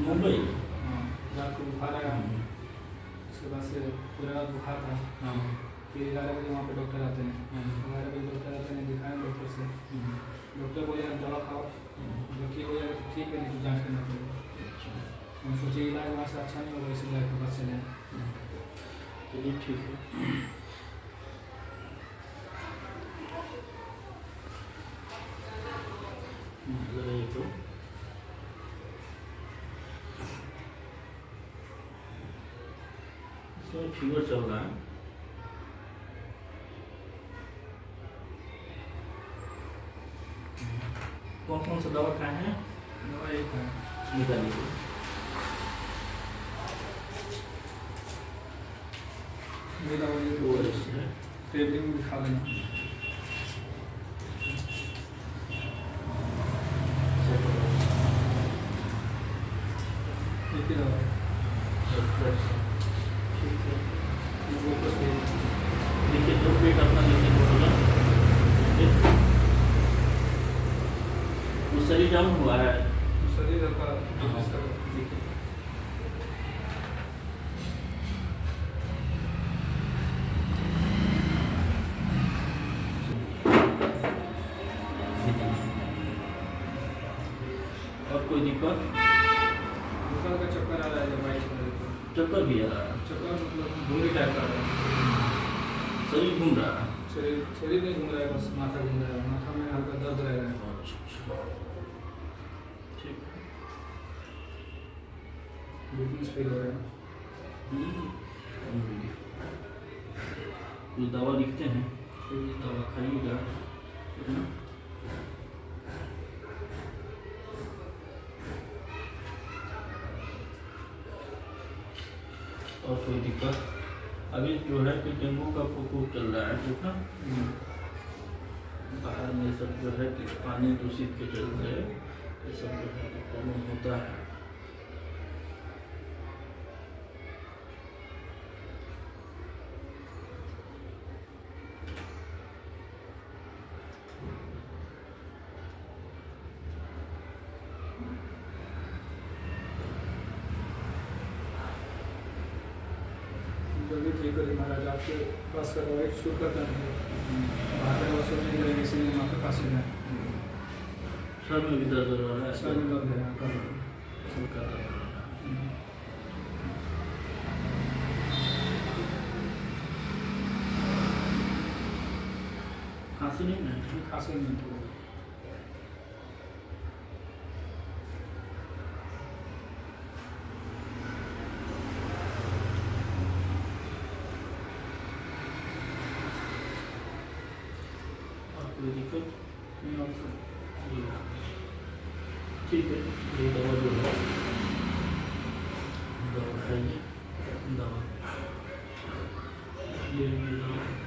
मुंबई। हाँ, रात को बुखार आया, उसके बाद से पूरा रात बुखार था। हाँ फिर 11 बजे वहाँ पे डॉक्टर आते हैं, 11 बजे डॉक्टर आते हैं, दिखाएं डॉक्टर से। डॉक्टर बोले आप दवा खाओ, जब ठीक हो जाएगा तो ठीक है, नहीं तो जाँच करना पड़ेगा। हम सोचे इलाज वहाँ से अच्छा नहीं होगा, इसलिए आपके पास चले आए। चलिए ठीक है। लगाइए तो इसमें फीवर चल रहा है। कौन कौन सा दवा खाए हैं? दवा एक है, निकालिए। ये दवा ये वो ऐसे है। टेबलेट भी खा लेना। एक ही दवा है। ठीक है। वो तो सही है। देखिए तो पेट अपना नीचे होगा। वो शरीर डाउन हुआ है। शरीर का और कोई दिक्कत? बुखार का चक्कर आ रहा है, जब बाइक पर चक्कर भी आ रहा है। चक्कर मतलब भूरी टाइप का आ रहा है। शरीर घूम रहा है। शरीर नहीं घूम रहा है, बस माथा घूम रहा है, माथा में हल्का दर्द रह रहा है। ठीक है। वीकनेस फील हो रहा है। कुछ दवा लिखते हैं, दवा खाइएगा। और कोई दिक्कत? अभी जो है कि डेंगू का प्रकोप चल रहा है, जो ना बाहर में सब जो है कि पानी दूषित के चलते ये सब जो है प्रॉब्लम होता है। जल्दी ठीक करिए महाराज, आपके पास का दवाई शुरू करता है। बाहर का दवा शुरू नहीं करेंगे, इसीलिए हम आपके पास ही गए। सर में भी दर्द हो रहा है। सर में दर्द है आपका। सर का दर्द हो रहा है। खांसी नहीं है? खांसी नहीं है। कोई दिक्कत नहीं और सब ठीक है। ये दवा जो है दवा खाइए। दवा ये दवा